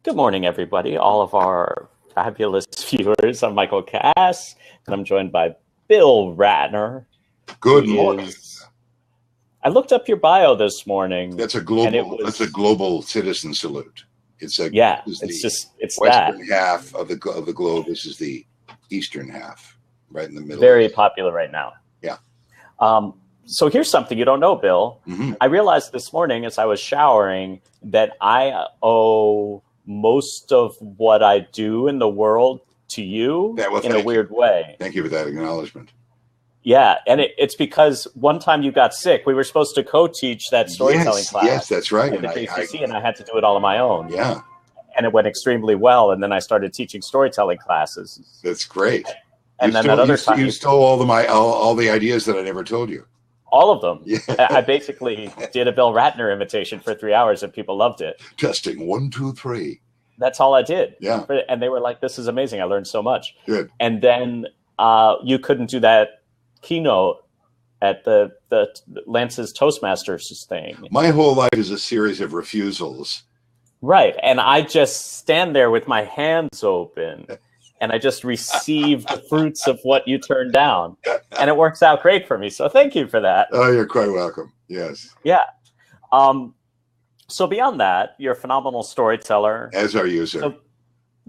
Good morning, everybody, all of our fabulous viewers. I'm Michael Cass, and I'm joined by Bill Ratner. Good morning. I looked up your bio this morning. That's a global citizen salute. It's a it's western half of the globe. This is the eastern half, right in the middle. Very popular right now. Yeah. So here's something you don't know, Bill. Mm-hmm. I realized this morning as I was showering that I owe most of what I do in the world to you in a weird way. Thank you for that acknowledgement. Yeah, and it's because one time you got sick. We were supposed to co-teach that storytelling class. Yes, that's right. At the KCC, and I had to do it all on my own. Yeah. And it went extremely well, and then I started teaching storytelling classes. That's great. And you stole all the ideas that I never told you. All of them. Yeah. I basically did a Bill Ratner imitation for 3 hours, and people loved it. Testing 1, 2, 3. That's all I did. Yeah. And they were like, "This is amazing. I learned so much." Good. And then you couldn't do that keynote at the Lance's Toastmasters thing. My whole life is a series of refusals. Right. And I just stand there with my hands open and I just receive the fruits of what you turned down. And it works out great for me. So thank you for that. Oh, you're quite welcome. Yes. Yeah. So beyond that, you're a phenomenal storyteller. As are you, sir. So,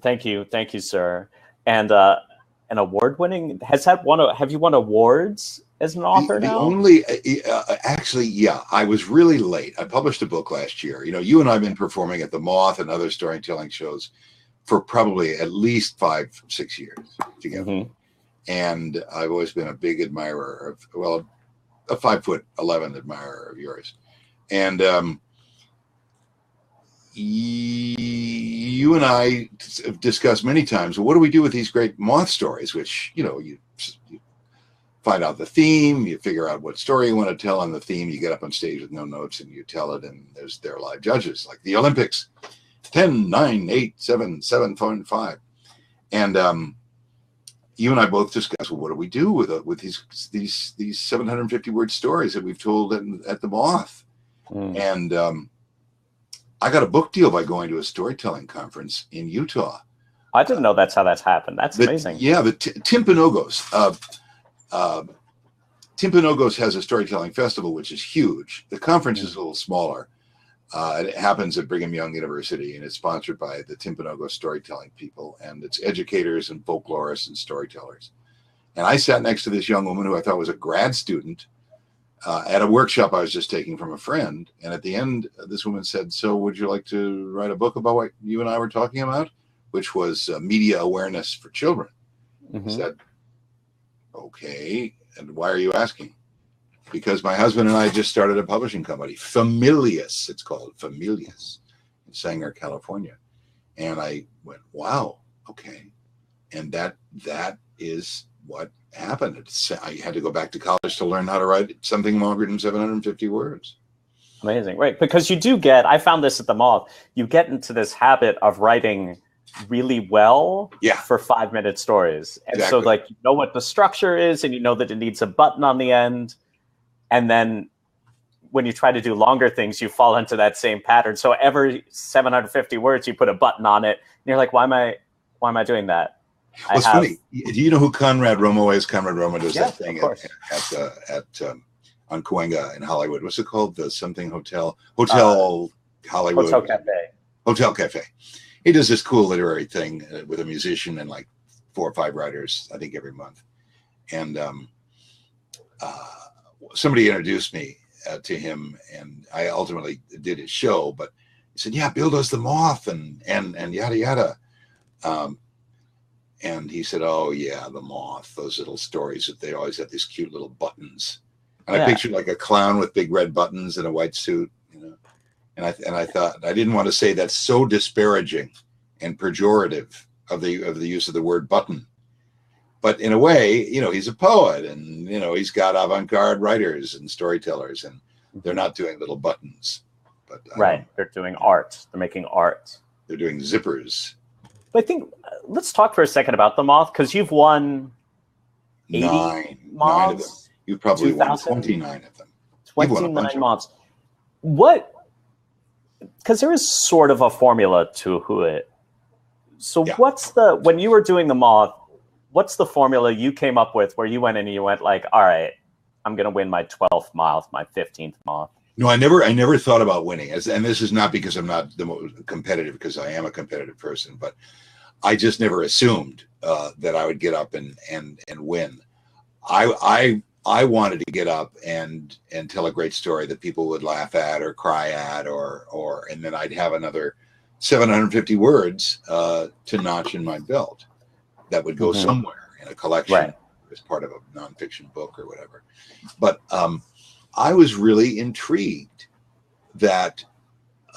thank you. Thank you, sir. And an award-winning, have you won awards as an author now? Actually, yeah, I was really late. I published a book last year. You know, you and I have been performing at the Moth and other storytelling shows for probably at least 5-6 years together. Mm-hmm. And I've always been a big admirer of, a 5'11" admirer of yours. And you and I have discussed many times, what do we do with these great Moth stories, which, you find out the theme, you figure out what story you want to tell on the theme, you get up on stage with no notes and you tell it, and there are live judges, like the Olympics, 10, 9, 8, 7, 7.5. And you and I both discussed, well, what do we do with these 750 word stories that we've told at the Moth? And I got a book deal by going to a storytelling conference in Utah. I didn't know that's how that's happened. That's amazing. Yeah, the Timpanogos. Timpanogos has a storytelling festival, which is huge. The conference is a little smaller. It happens at Brigham Young University, and it's sponsored by the Timpanogos storytelling people, and it's educators and folklorists and storytellers. And I sat next to this young woman who I thought was a grad student at a workshop I was just taking from a friend. And at the end, this woman said, "So would you like to write a book about what you and I were talking about?" Which was media awareness for children. Mm-hmm. I said, "Okay, and why are you asking?" "Because my husband and I just started a publishing company, Familius, it's called, Familius, in Sanger, California." And I went, "Wow, okay." And that is what happened. I had to go back to college to learn how to write something longer than 750 words. Amazing, right? Because you do I found this at the Moth, you get into this habit of writing really well for 5-minute stories. And so like, you know what the structure is, and you know that it needs a button on the end. And then when you try to do longer things, you fall into that same pattern. So every 750 words, you put a button on it, and you're like, why am I doing that? Well, it's funny. Do you know who Conrad Romo is? Conrad Romo does that thing on Cahuenga in Hollywood. What's it called? The something Hotel Hollywood. Hotel Cafe. He does this cool literary thing with a musician and like 4 or 5 writers, I think, every month. And somebody introduced me to him, and I ultimately did his show. But he said, "Yeah, Bill does the Moth and yada yada." And he said, "Oh yeah, the Moth, those little stories that they always have these cute little buttons." And I pictured like a clown with big red buttons and a white suit, And I thought, I didn't want to say that's so disparaging and pejorative of the use of the word button. But in a way, he's a poet, and he's got avant-garde writers and storytellers, and they're not doing little buttons. But they're doing art. They're making art. They're doing zippers. But I think let's talk for a second about the Moth, because you've won 80 Moths. 9 of them. You've probably won 29 of them. 29 Moths. What? because there is sort of a formula to who it. So Yeah. when you were doing the Moth, what's the formula you came up with where you went in and you went like, all right, I'm going to win my 12th Moth, my 15th Moth? No, I never thought about winning. And this is not because I'm not the most competitive, because I am a competitive person, but I just never assumed that I would get up and win. I wanted to get up and tell a great story that people would laugh at or cry at, or and then I'd have another 750 words to notch in my belt that would go somewhere in a collection as part of a nonfiction book or whatever. But I was really intrigued that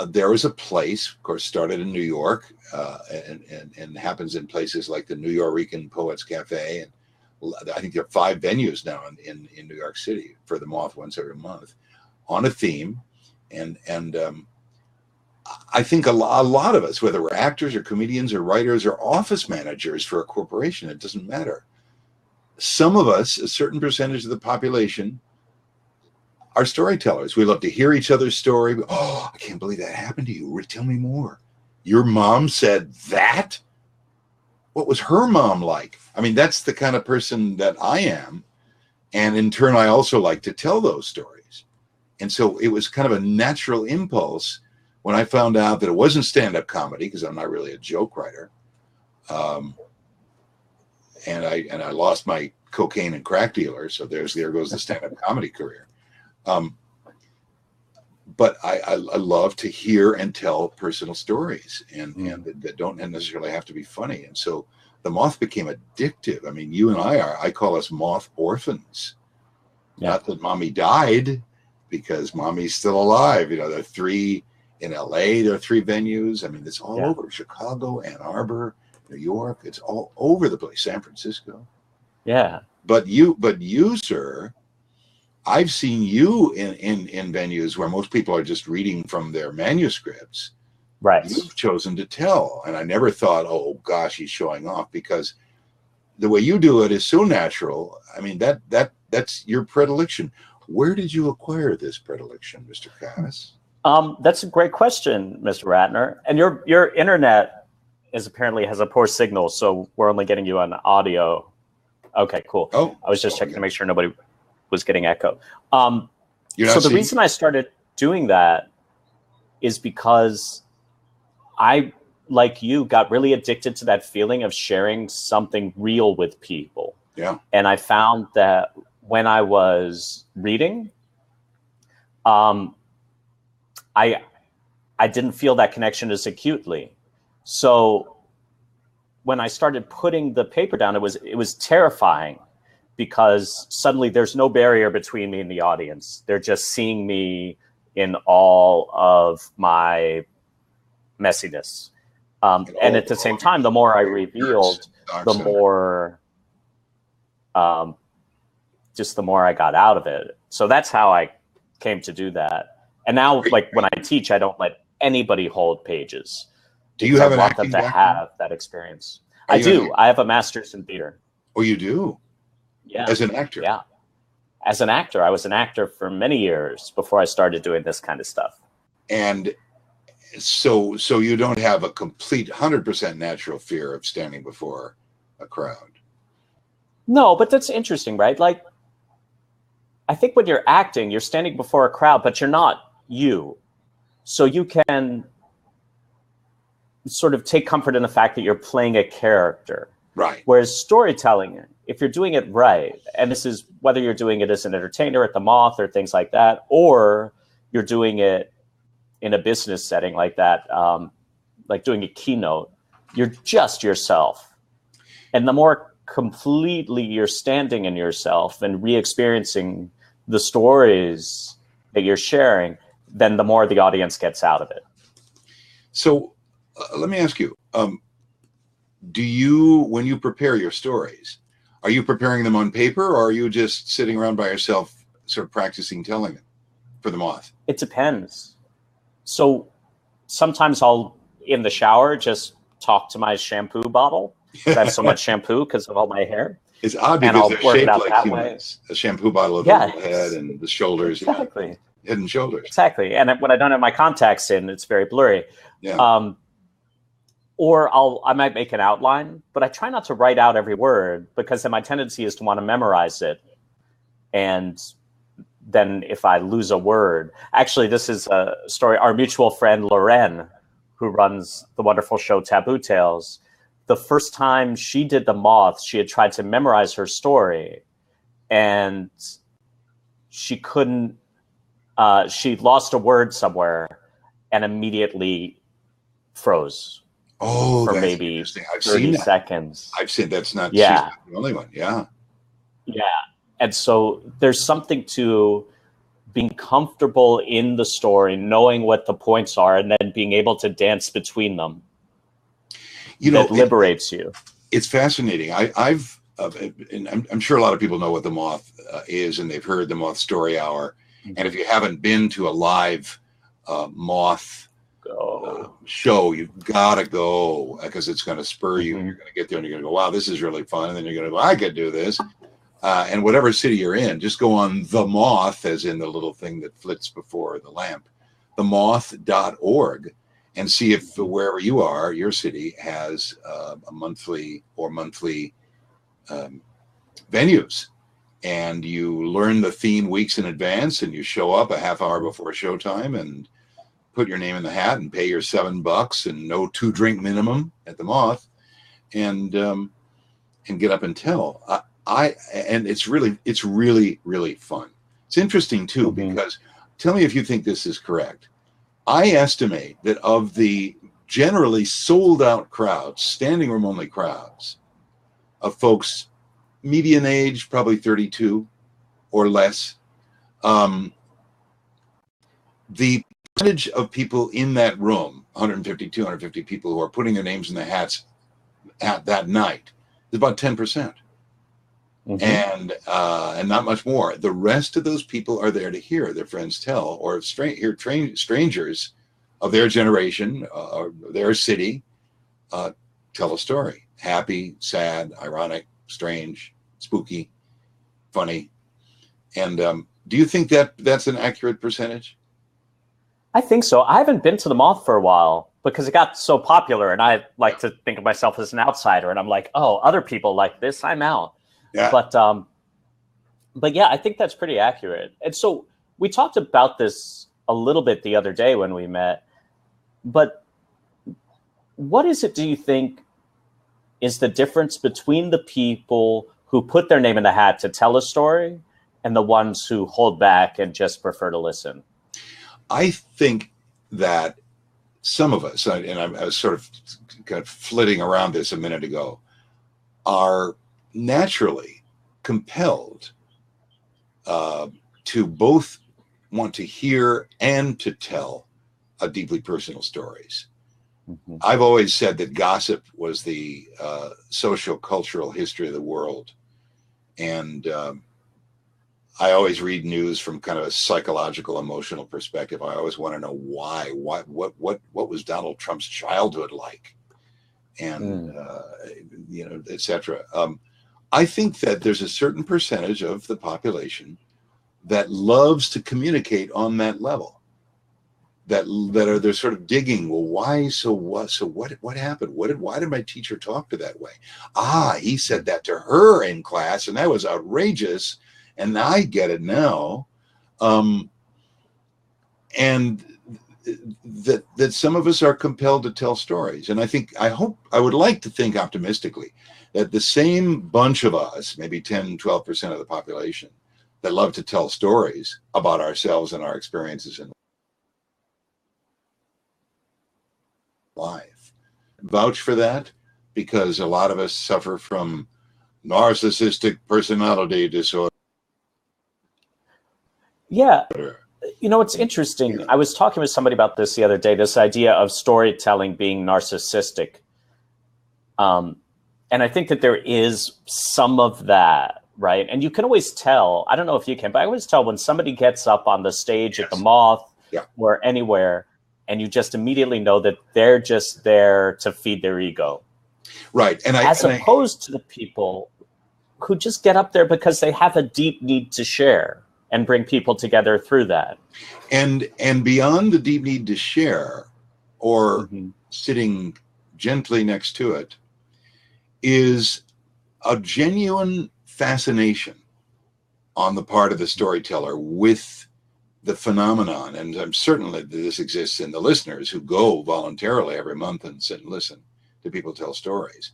there was a place, of course, started in New York, and happens in places like the New Yorican Poets Cafe, and I think there are 5 venues now in New York City for the Moth once every month, on a theme, and I think a lot of us, whether we're actors or comedians or writers or office managers for a corporation, it doesn't matter. Some of us, a certain percentage of the population, are storytellers. We love to hear each other's story. Oh, I can't believe that happened to you. Tell me more. Your mom said that? What was her mom like? I mean, that's the kind of person that I am. And in turn, I also like to tell those stories. And so it was kind of a natural impulse when I found out that it wasn't stand-up comedy, because I'm not really a joke writer. And I lost my cocaine and crack dealer. So there goes the stand-up comedy career. But I love to hear and tell personal stories, and that don't necessarily have to be funny. And so the Moth became addictive. I mean, you and I call us Moth orphans. Yeah. Not that Mommy died, because Mommy's still alive. You know, there are 3 in LA. There are 3 venues. I mean, it's all over Chicago, Ann Arbor, New York. It's all over the place. San Francisco. Yeah. But you, sir, I've seen you in venues where most people are just reading from their manuscripts. Right. You've chosen to tell. And I never thought, oh gosh, he's showing off, because the way you do it is so natural. I mean, that's your predilection. Where did you acquire this predilection, Mr. Cass? That's a great question, Mr. Ratner. And your internet apparently has a poor signal, so we're only getting you on audio. Okay, cool. Oh, I was just checking to make sure nobody was getting echo. So the reason I started doing that is because I, like you, got really addicted to that feeling of sharing something real with people. Yeah. And I found that when I was reading, I didn't feel that connection as acutely. So when I started putting the paper down, it was terrifying, because suddenly there's no barrier between me and the audience. They're just seeing me in all of my messiness. And at the same time, the more I revealed, the more the more I got out of it. So that's how I came to do that. And now, like, when I teach, I don't let anybody hold pages. Do you have an acting background? Have that experience? I do. I have a master's in theater. Oh, you do? Yeah. As an actor? Yeah. As an actor. I was an actor for many years before I started doing this kind of stuff. And so you don't have a complete 100% natural fear of standing before a crowd? No, but that's interesting, right? Like, I think when you're acting, you're standing before a crowd, but you're not you. So you can sort of take comfort in the fact that you're playing a character. Right. Whereas storytelling, if you're doing it right, and this is whether you're doing it as an entertainer at the Moth or things like that, or you're doing it in a business setting like that, like doing a keynote, you're just yourself. And the more completely you're standing in yourself and re-experiencing the stories that you're sharing, then the more the audience gets out of it. So let me ask you, do you, when you prepare your stories, are you preparing them on paper, or are you just sitting around by yourself sort of practicing telling them for the Moth? It depends. So sometimes I'll, in the shower, just talk to my shampoo bottle. I have so much shampoo because of all my hair. It's odd because they're shaped like humans. A shampoo bottle of the head and the shoulders. Exactly. Head and Shoulders. Exactly. And when I don't have my contacts in, it's very blurry. Yeah. Or I might make an outline, but I try not to write out every word, because then my tendency is to want to memorize it. And then if I lose a word, actually, this is a story. Our mutual friend, Loren, who runs the wonderful show Taboo Tales, the first time she did The Moth, she had tried to memorize her story, and she couldn't, she lost a word somewhere and immediately froze. Oh, for that's maybe interesting. I've 30 seen that. seconds. I've seen that's not, Yeah. she's not the only one. Yeah. Yeah. And so there's something to being comfortable in the story, knowing what the points are, and then being able to dance between them. That liberates you. It's fascinating. I've and I'm sure a lot of people know what The Moth is, and they've heard The Moth Story Hour. And if you haven't been to a live Moth show, you've got to go, because it's going to spur you. You're going to get there and you're going to go, wow, this is really fun. And then you're going to go, I could do this. And whatever city you're in, just go on The Moth, as in the little thing that flits before the lamp, themoth.org, and see if wherever you are, your city has a monthly venues. And you learn the theme weeks in advance, and you show up a half hour before showtime and put your name in the hat and pay your $7 and no 2-drink minimum at the Moth, and get up and tell. And it's really fun. It's interesting too, because tell me if you think this is correct. I estimate that of the generally sold out crowds, standing room only crowds, of folks median age probably 32 or less, the percentage of people in that room, 150, 250 people who are putting their names in the hats at that night, is about 10%. And not much more. The rest of those people are there to hear their friends tell, or hear strangers of their generation or their city tell a story. Happy, sad, ironic, strange, spooky, funny. And do you think that that's an accurate percentage? I think so. I haven't been to the Moth for a while because it got so popular, and I like to think of myself as an outsider, and I'm like, oh, other people like this, I'm out. Yeah. But yeah, I think that's pretty accurate. And so we talked about this a little bit the other day when we met, but what is it, do you think, is the difference between the people who put their name in the hat to tell a story and the ones who hold back and just prefer to listen? I think that some of us, and I was sort of kind of flitting around this a minute ago, are naturally compelled to both want to hear and to tell deeply personal stories. I've always said that gossip was the socio-cultural history of the world. And I always read news from kind of a psychological, emotional perspective. I always want to know why. What was Donald Trump's childhood like, and et cetera. I think that there's a certain percentage of the population that loves to communicate on that level. They're sort of digging. Well, why? So what? So what happened? Why did my teacher talk to that way? He said that to her in class, and that was outrageous. And I get it now. And that some of us are compelled to tell stories. And I would like to think optimistically that the same bunch of us, maybe 10, 12% of the population, that love to tell stories about ourselves and our experiences in life, vouch for that, because a lot of us suffer from narcissistic personality disorder. Yeah. It's interesting. I was talking with somebody about this the other day, this idea of storytelling being narcissistic. And I think that there is some of that, right? And you can always tell, I don't know if you can, but I always tell when somebody gets up on the stage at the Moth or anywhere, and you just immediately know that they're just there to feed their ego. Right. As opposed to the people who just get up there because they have a deep need to share. and bring people together through that. And beyond the deep need to share, or sitting gently next to it, is a genuine fascination on the part of the storyteller with the phenomenon. And I'm certain that this exists in the listeners who go voluntarily every month and sit and listen to people tell stories,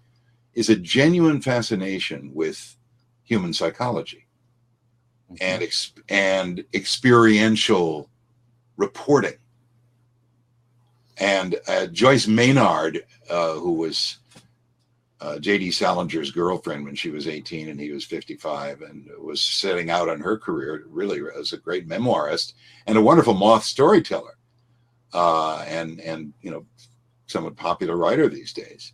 is a genuine fascination with human psychology and experiential reporting. And Joyce Maynard, who was J.D. Salinger's girlfriend when she was 18 and he was 55, and was setting out on her career really as a great memoirist and a wonderful moth storyteller, and you know, somewhat popular writer these days.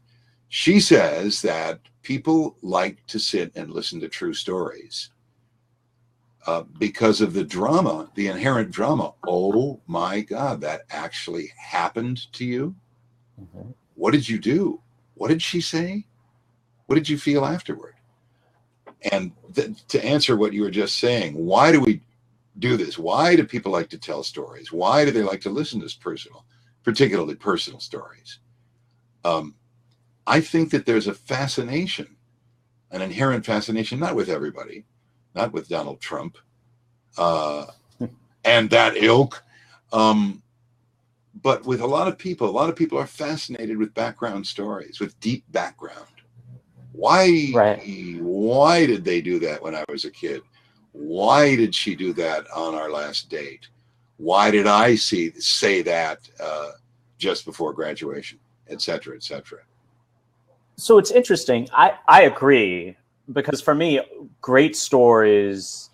She says that people like to sit and listen to true stories because of the drama, the inherent drama. Oh my God, that actually happened to you? What did you do? What did she say? What did you feel afterward? And to answer what you were just saying, why do we do this? Why do people like to tell stories? Why do they like to listen to personal, particularly personal stories? I think that there's a fascination, an inherent fascination, not with everybody, not with Donald Trump and that ilk, but with a lot of people. A lot of people are fascinated with background stories, with deep background. Why did they do that when I was a kid? Why did she do that on our last date? Why did I say that just before graduation, et cetera, et cetera? So it's interesting. I agree, because for me, great stories,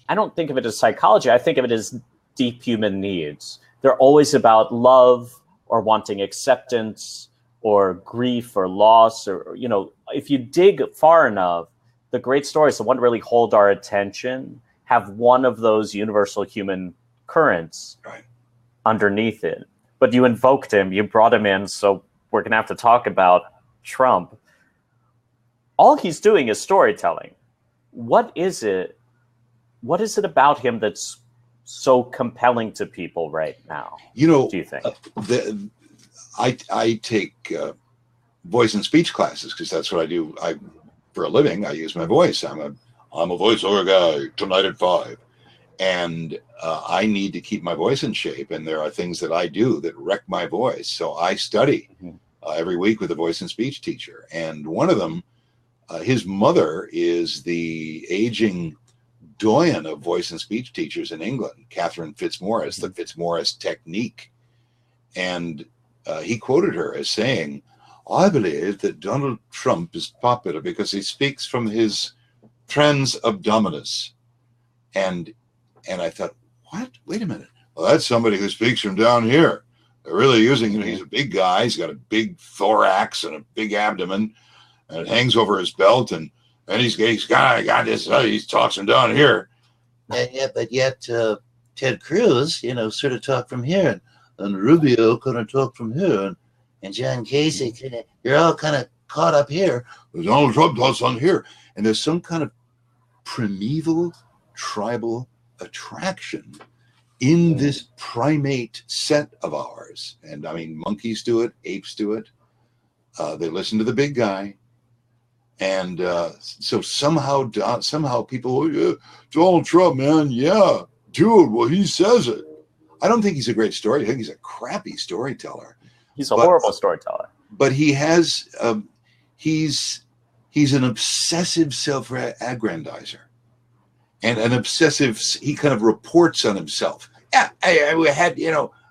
I don't think of it as psychology. I think of it as deep human needs. They're always about love or wanting acceptance or grief or loss, or, you know, if you dig far enough, the great stories, the one to really hold our attention, have one of those universal human currents underneath it. But you invoked him, you brought him in, so we're going to have to talk about Trump. All he's doing is storytelling. What is it about him that's so compelling to people right now? You know, do you think? I take voice and speech classes because that's what I do. For a living, I use my voice. I'm a voiceover guy tonight at 5, and I need to keep my voice in shape. And there are things that I do that wreck my voice. So I study every week with a voice and speech teacher. And one of them, his mother is the aging doyen of voice and speech teachers in England, Catherine Fitzmaurice, the Fitzmaurice technique. And he quoted her as saying, "I believe that Donald Trump is popular because he speaks from his trans abdominis." And I thought, what? Wait a minute. Well, that's somebody who speaks from down here. They're really using him. He's a big guy. He's got a big thorax and a big abdomen, and it hangs over his belt. And he's got this. He talks from down here. But yet, Ted Cruz, sort of talk from here, and Rubio kind of talk from here, and John Kasich, you're all kind of caught up here. Donald Trump talks on here, and there's some kind of primeval tribal attraction in this primate set of ours. And I mean, monkeys do it, apes do it. They listen to the big guy. And so somehow people, oh, yeah, Donald Trump, man, yeah, dude, well, he says it. I don't think he's a great storyteller. I think he's a crappy storyteller. He's a horrible storyteller. But he has, he's an obsessive self-aggrandizer. And an obsessive, he kind of reports on himself. Yeah, we had,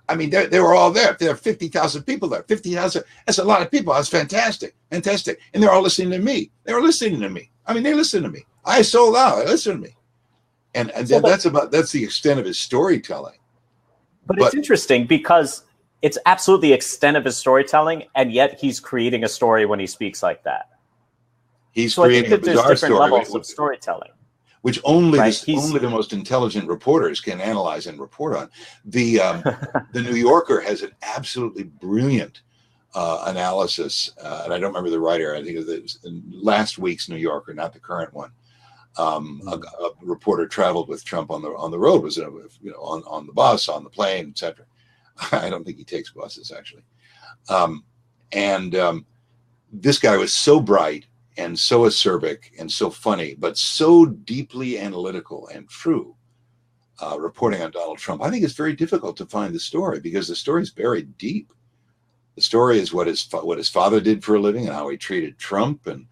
I mean, they were all there. There are 50,000 people there. 50,000, that's a lot of people. That's fantastic. And they're all listening to me. They were listening to me. I mean, they listen to me. I sold out. They listen to me. And so that's the extent of his storytelling. But it's interesting because it's absolutely the extent of his storytelling, and yet he's creating a story when he speaks like that. He's creating a bizarre story. Levels of storytelling, which only the most intelligent reporters can analyze and report on. The New Yorker has an absolutely brilliant analysis, and I don't remember the writer. I think it was last week's New Yorker, not the current one, A reporter traveled with Trump on the road, was on the bus, on the plane, etc. I don't think he takes buses actually. This guy was so bright and so acerbic and so funny, but so deeply analytical and true, reporting on Donald Trump. I think it's very difficult to find the story because the story is buried deep. The story is what his father did for a living and how he treated Trump and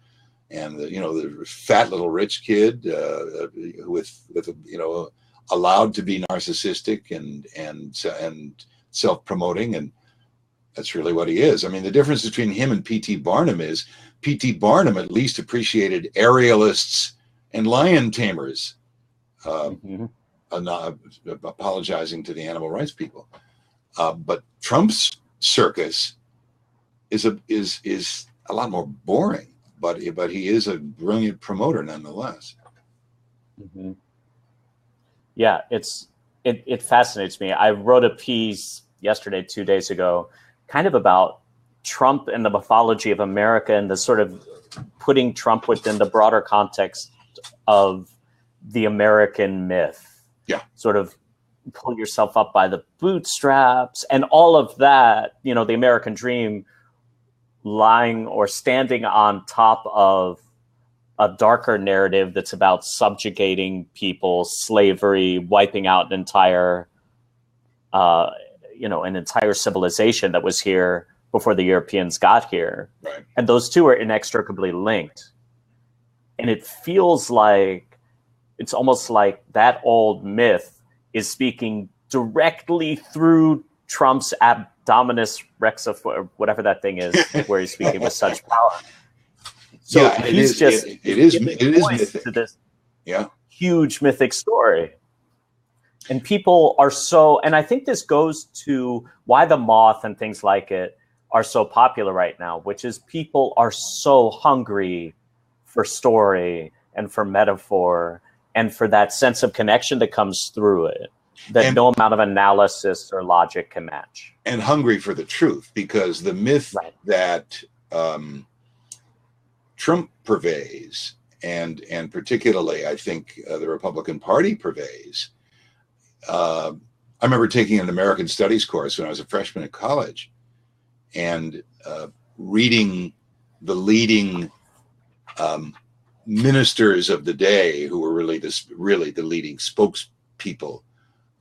the fat little rich kid with allowed to be narcissistic and self-promoting, and that's really what he is. I mean, the difference between him and P.T. Barnum is P.T. Barnum at least appreciated aerialists and lion tamers, apologizing to the animal rights people. But Trump's circus is a lot more boring. But he is a brilliant promoter nonetheless. Yeah, it fascinates me. I wrote a piece yesterday, 2 days ago, kind of about Trump and the mythology of America and the sort of putting Trump within the broader context of the American myth. Yeah. Sort of pull yourself up by the bootstraps and all of that, the American dream lying or standing on top of a darker narrative that's about subjugating people, slavery, wiping out an entire civilization that was here before the Europeans got here. Right. And those two are inextricably linked. And it feels like it's almost like that old myth is speaking directly through Trump's abdominis rex, or whatever that thing is, where he's speaking with such power. So yeah, he's it is mythic to this yeah huge mythic story. And people are so, and I think this goes to why The Moth and things like it are so popular right now, which is people are so hungry for story and for metaphor and for that sense of connection that comes through it, that no amount of analysis or logic can match. And hungry for the truth, because the myth that Trump purveys, and particularly I think the Republican Party purveys. I remember taking an American Studies course when I was a freshman at college, and reading the leading ministers of the day, who were really the leading spokespeople.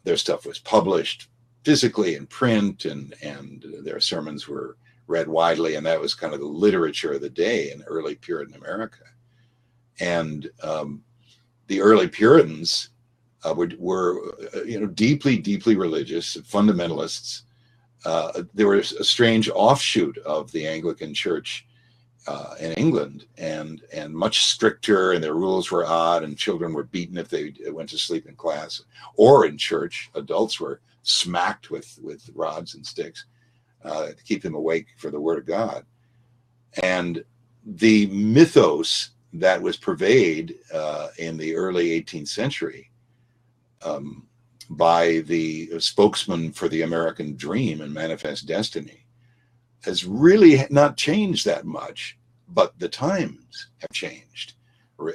Their stuff was published physically in print, and their sermons were read widely, and that was kind of the literature of the day in early Puritan America. And the early Puritans were deeply religious, fundamentalists. There was a strange offshoot of the Anglican Church in England, and much stricter, and their rules were odd, and children were beaten if they went to sleep in class or in church. Adults were smacked with rods and sticks to keep them awake for the Word of God. And the mythos that was purveyed in the early 18th century by the spokesman for the American dream and manifest destiny has really not changed that much, but the times have changed.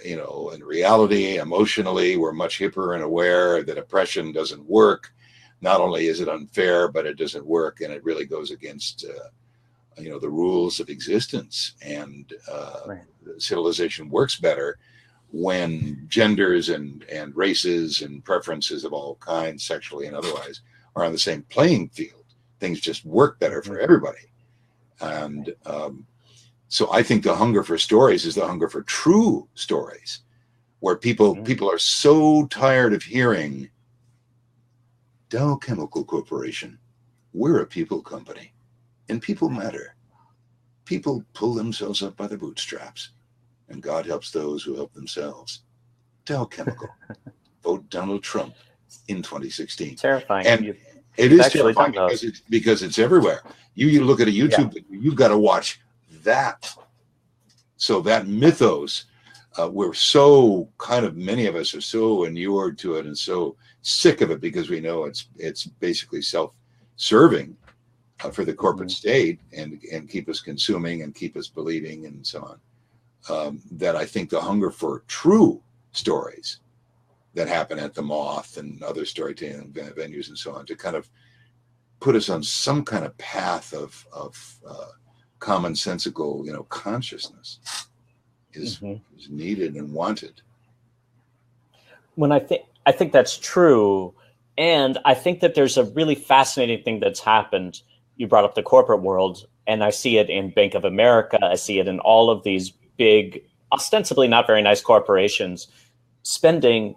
In reality, emotionally, we're much hipper and aware that oppression doesn't work. Not only is it unfair, but it doesn't work, and it really goes against the rules of existence. And civilization works better when genders and races and preferences of all kinds, sexually and otherwise, are on the same playing field. Things just work better for everybody. And so I think the hunger for stories is the hunger for true stories, where people are so tired of hearing Dow Chemical Corporation, we're a people company, and people matter. People pull themselves up by the bootstraps, and God helps those who help themselves. Dow Chemical, vote Donald Trump in 2016. Terrifying. And it is terrifying because it's everywhere. You look at a YouTube video, you've got to watch that. So that mythos, we're so many of us are so inured to it and so sick of it, because we know it's basically self-serving for the corporate state and keep us consuming and keep us believing and so on. That I think the hunger for true stories that happen at the Moth and other storytelling venues and so on, to kind of put us on some kind of path of commonsensical, you know, consciousness is needed and wanted. When I think that's true, and I think that there's a really fascinating thing that's happened. You brought up the corporate world, and I see it in Bank of America. I see it in all of these big, ostensibly not very nice corporations spending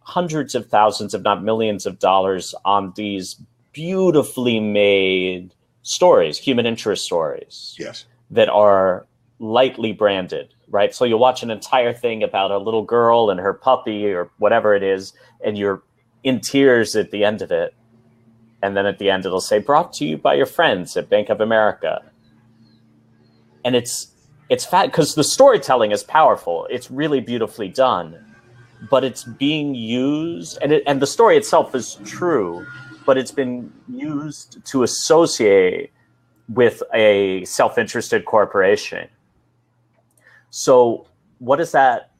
hundreds of thousands, if not millions of dollars on these beautifully made stories, human interest stories. Yes. That are lightly branded, right? So you'll watch an entire thing about a little girl and her puppy or whatever it is, and you're in tears at the end of it. And then at the end, it'll say, brought to you by your friends at Bank of America. And it's fat because the storytelling is powerful. It's really beautifully done, but it's being used, and the story itself is true, but it's been used to associate with a self-interested corporation. So what is that?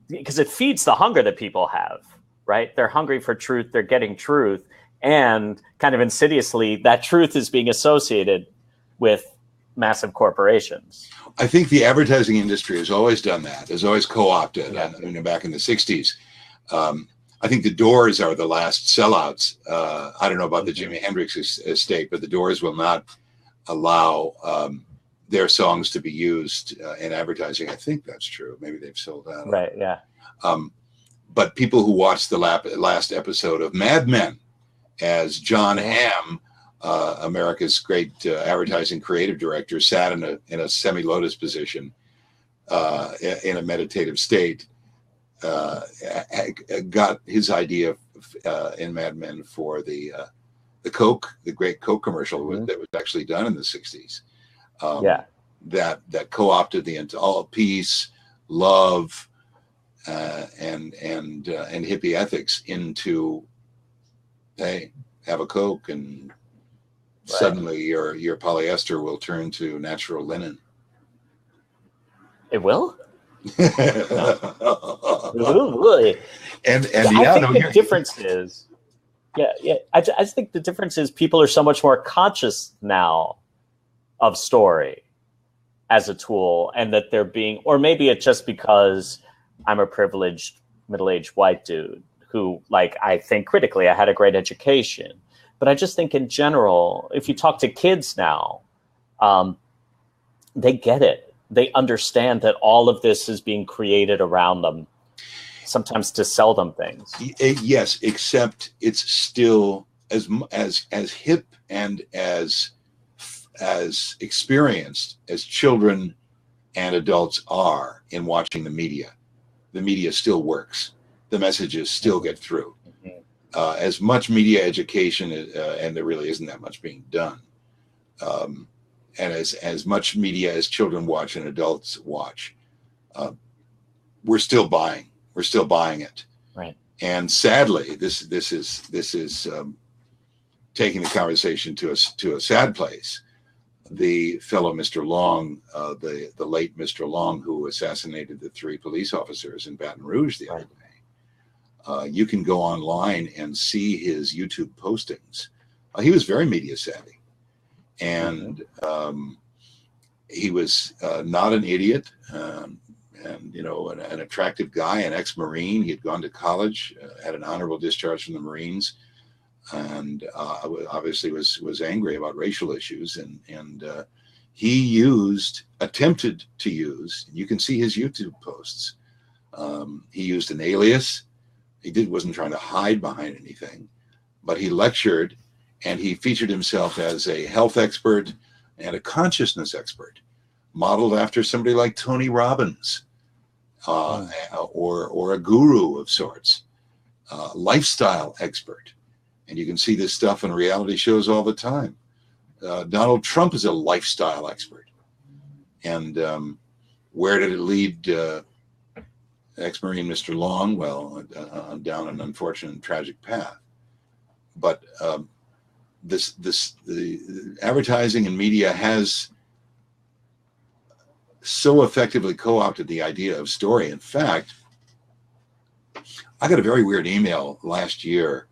Because it feeds the hunger that people have, right? They're hungry for truth. They're getting truth. And kind of insidiously, that truth is being associated with massive corporations. I think the advertising industry has always done that, has always co-opted. Yeah. I mean, back in the 60s. I think the Doors are the last sellouts. I don't know about the Jimi Hendrix estate, but the Doors will not allow their songs to be used in advertising. I think that's true. Maybe they've sold out. Right, yeah. But people who watched the last episode of Mad Men, as John Hamm, America's great advertising creative director, sat in a semi-lotus position in a meditative state, got his idea in Mad Men for the Coke, the great Coke commercial that was actually done in the 60s. That co-opted all peace, love, and hippie ethics into, hey, have a Coke, and suddenly your polyester will turn to natural linen. It will? and I think the difference is, I just think the difference is people are so much more conscious now of story as a tool, and that they're being, or maybe it's just because I'm a privileged middle-aged white dude who, like, I think critically, I had a great education, but I just think in general, if you talk to kids now, they get it. They understand that all of this is being created around them, sometimes to sell them things. Yes, except it's still as hip and as experienced as children and adults are in watching the media still works. The messages still get through. As much media education, and there really isn't that much being done, and as much media as children watch and adults watch, we're still buying it. Right. And sadly, this is taking the conversation to a sad place. The fellow Mr. Long, the late Mr. Long, who assassinated the 3 police officers in Baton Rouge the other day, you can go online and see his YouTube postings. He was very media savvy, and he was not an idiot, and an attractive guy, an ex-Marine. He had gone to college, had an honorable discharge from the Marines, and obviously was angry about racial issues, and he attempted to use. You can see his YouTube posts. He used an alias. He wasn't trying to hide behind anything, but he lectured, and he featured himself as a health expert and a consciousness expert, modeled after somebody like Tony Robbins, or a guru of sorts, lifestyle expert. And you can see this stuff in reality shows all the time. Donald Trump is a lifestyle expert. And where did it lead ex-Marine Mr. Long? Well, down an unfortunate and tragic path. But the advertising and media has so effectively co-opted the idea of story. In fact, I got a very weird email last year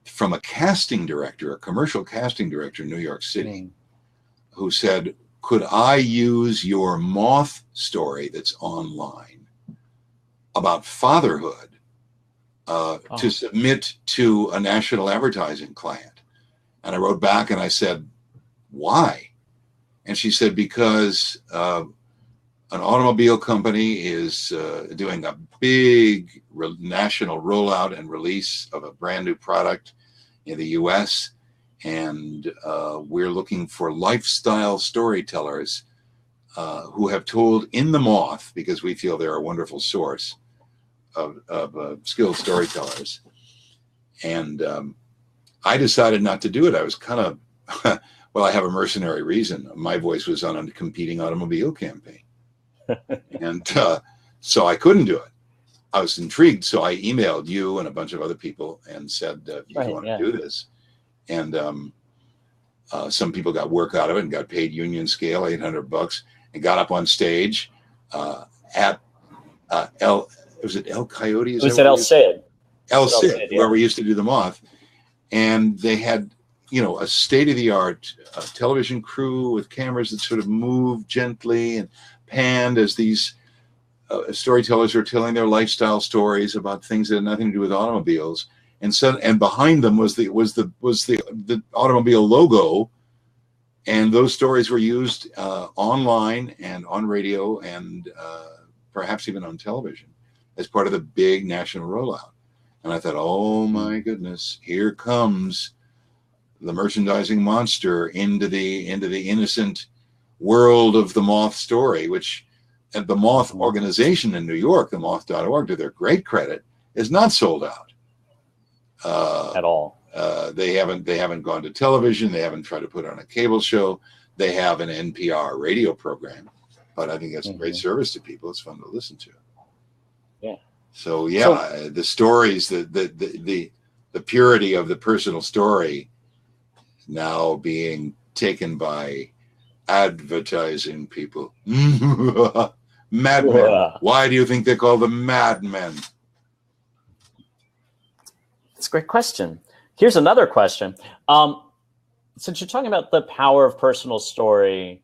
from a casting director, a commercial casting director in New York City, who said, could I use your Moth story that's online about fatherhood to submit to a national advertising client? And I wrote back and I said, why? And she said, because an automobile company is doing a big national rollout and release of a brand new product in the US. And we're looking for lifestyle storytellers who have told in the Moth, because we feel they're a wonderful source of skilled storytellers. And I decided not to do it. I was kind of, well, I have a mercenary reason. My voice was on a competing automobile campaign. And so I couldn't do it. I was intrigued. So I emailed you and a bunch of other people and said, you want to do this? And some people got work out of it and got paid union scale, $800, and got up on stage at was it El Coyote? It was at El Cid. El Cid, where we used to do the Moth. And they had, you know, a state-of-the-art television crew with cameras that sort of moved gently and panned as these storytellers were telling their lifestyle stories about things that had nothing to do with automobiles. And behind them was the automobile logo, and those stories were used online and on radio and perhaps even on television as part of the big national rollout. And I thought, oh my goodness, here comes the merchandising monster into the innocent world of the Moth story, which at the Moth organization in New York, the moth.org, to their great credit, is not sold out. At all. They haven't gone to television. They haven't tried to put on a cable show. They have an NPR radio program, but I think that's a great service to people. It's fun to listen to. Yeah. So yeah, the stories, the purity of the personal story now being taken by advertising people. Madmen. Why do you think they're called the madmen? That's a great question. Here's another question. Since you're talking about the power of personal story,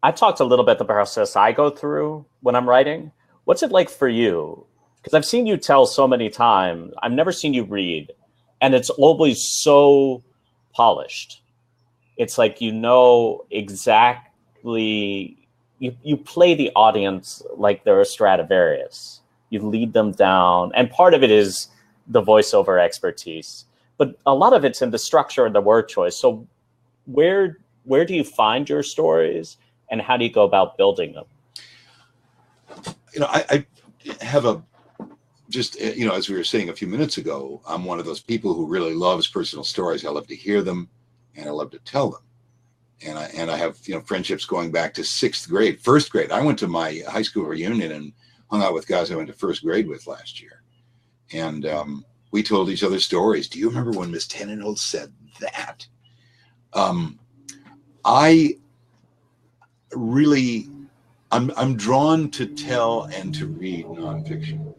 I talked a little bit about the process I go through when I'm writing. What's it like for you? Because I've seen you tell so many times. I've never seen you read, and it's always so polished. It's like you know exactly. You play the audience like they're a Stradivarius. You lead them down, and part of it is the voiceover expertise, but a lot of it's in the structure and the word choice. So where do you find your stories, and how do you go about building them? You know, I have you know, as we were saying a few minutes ago, I'm one of those people who really loves personal stories. I love to hear them, and I love to tell them. And I have, you know, friendships going back to first grade. I went to my high school reunion and hung out with guys I went to first grade with last year. And we told each other stories. Do you remember when Miss Tannenhill said that? I'm drawn to tell and to read nonfiction.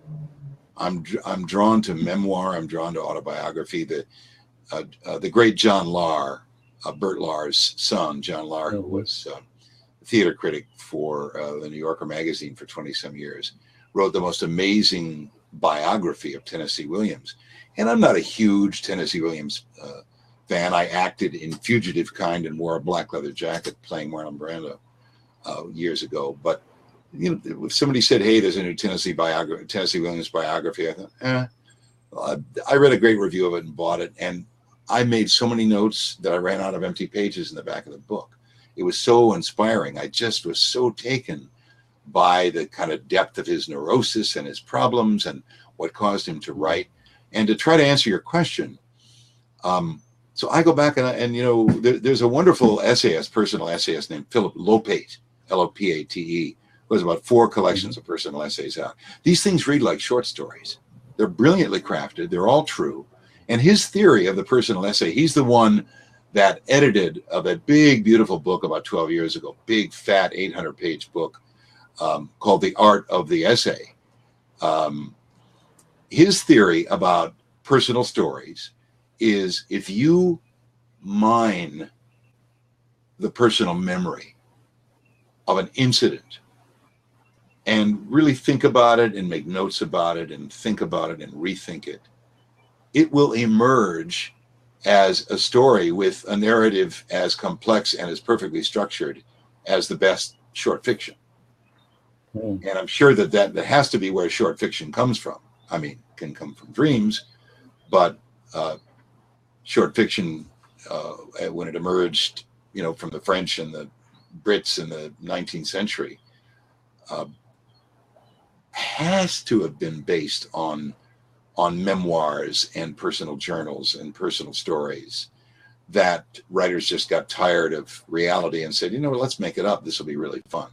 I'm drawn to memoir. I'm drawn to autobiography. The great John Lahr, Bert Lahr's son, John Lahr, who was a theater critic for the New Yorker magazine for 20-some years, wrote the most amazing biography of Tennessee Williams. And I'm not a huge Tennessee Williams fan. I acted in Fugitive Kind and wore a black leather jacket playing Marlon Brando years ago. But you know, if somebody said, "Hey, there's a new Tennessee Williams biography," I thought, I read a great review of it and bought it. And I made so many notes that I ran out of empty pages in the back of the book. It was so inspiring. I just was so taken by the kind of depth of his neurosis and his problems and what caused him to write. And to try to answer your question, so I go back and you know, there's a wonderful essayist, personal essayist named Philip Lopate, Lopate, who has about 4 collections of personal essays out. These things read like short stories. They're brilliantly crafted. They're all true. And his theory of the personal essay, he's the one that edited that big, beautiful book about 12 years ago, big, fat, 800-page book called The Art of the Essay. his theory about personal stories is if you mine the personal memory of an incident and really think about it and make notes about it and think about it and rethink it, it will emerge as a story with a narrative as complex and as perfectly structured as the best short fiction. And I'm sure that has to be where short fiction comes from. I mean, can come from dreams, but short fiction, when it emerged, from the French and the Brits in the 19th century, has to have been based on memoirs and personal journals and personal stories that writers just got tired of reality and said, let's make it up. This will be really fun.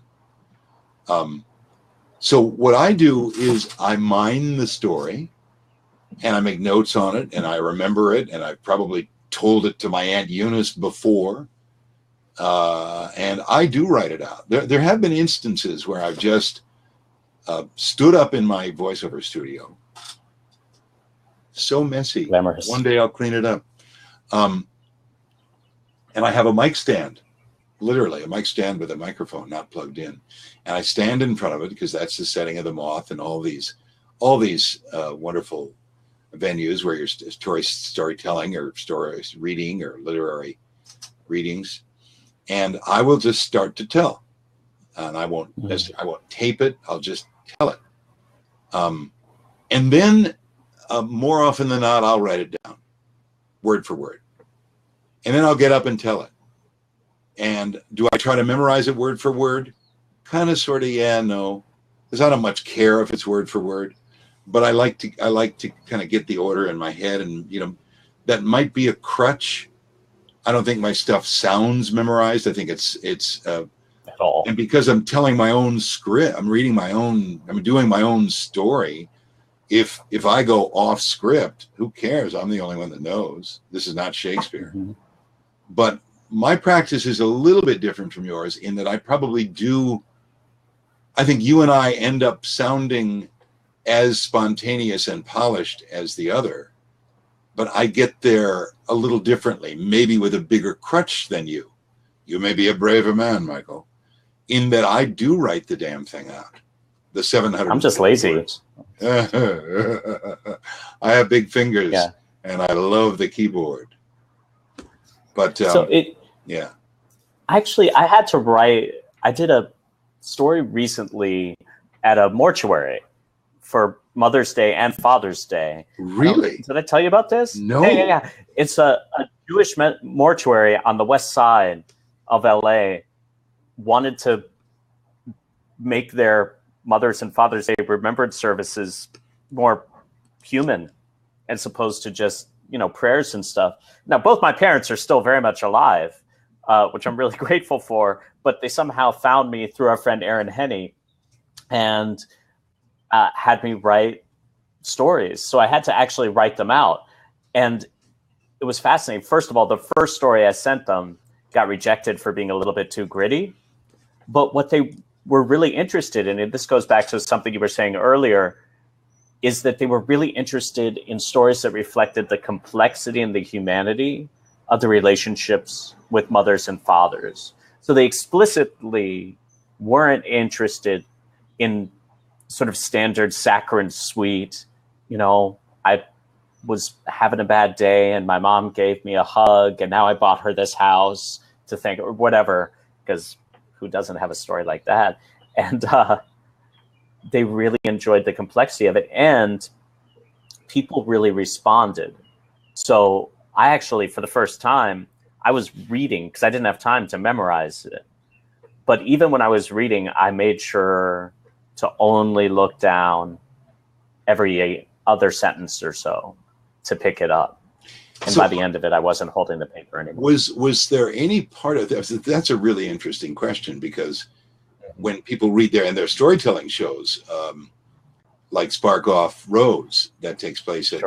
So what I do is I mine the story and I make notes on it and I remember it, and I've probably told it to my Aunt Eunice before. And I do write it out. There have been instances where I've just stood up in my voiceover studio. So messy. Glamorous. One day I'll clean it up. And I have a mic stand, literally a mic stand with a microphone not plugged in. And I stand in front of it because that's the setting of the Moth and all these wonderful venues where you're storytelling or story reading or literary readings. And I will just start to tell. And I won't tape it. I'll just tell it. And then more often than not, I'll write it down word for word. And then I'll get up and tell it. And do I try to memorize it word for word? Kind of, sort of, yeah, no. Because I don't much care if it's word for word. But I like to kind of get the order in my head. And, that might be a crutch. I don't think my stuff sounds memorized. I think it's at all. And because I'm telling my own script, I'm doing my own story. If I go off script, who cares? I'm the only one that knows. This is not Shakespeare. Mm-hmm. But my practice is a little bit different from yours in that I probably do. I think you and I end up sounding as spontaneous and polished as the other, but I get there a little differently, maybe with a bigger crutch than you. You may be a braver man, Michael, in that I do write the damn thing out. The 700. I'm just lazy. I have big fingers, and I love the keyboard. But Actually, I had to write. I did a story recently at a mortuary for Mother's Day and Father's Day. Really? Did I tell you about this? No. Yeah. It's a Jewish mortuary on the west side of LA. Wanted to make their Mother's and Father's Day remembrance services more human as opposed to just, prayers and stuff. Now, both my parents are still very much alive, which I'm really grateful for, but they somehow found me through our friend Aaron Henney and had me write stories. So I had to actually write them out. And it was fascinating. First of all, the first story I sent them got rejected for being a little bit too gritty. But what they were really interested in, and this goes back to something you were saying earlier, is that they were really interested in stories that reflected the complexity and the humanity of the relationships with mothers and fathers. So they explicitly weren't interested in sort of standard saccharine sweet, I was having a bad day and my mom gave me a hug and now I bought her this house to thank, or whatever, because who doesn't have a story like that? And they really enjoyed the complexity of it, and people really responded. So I actually, for the first time, I was reading because I didn't have time to memorize it. But even when I was reading, I made sure to only look down every other sentence or so to pick it up. And by the end of it, I wasn't holding the paper anymore. Was there any part of that? That's a really interesting question, because when people read their storytelling shows, like Spark Off Rose, that takes place at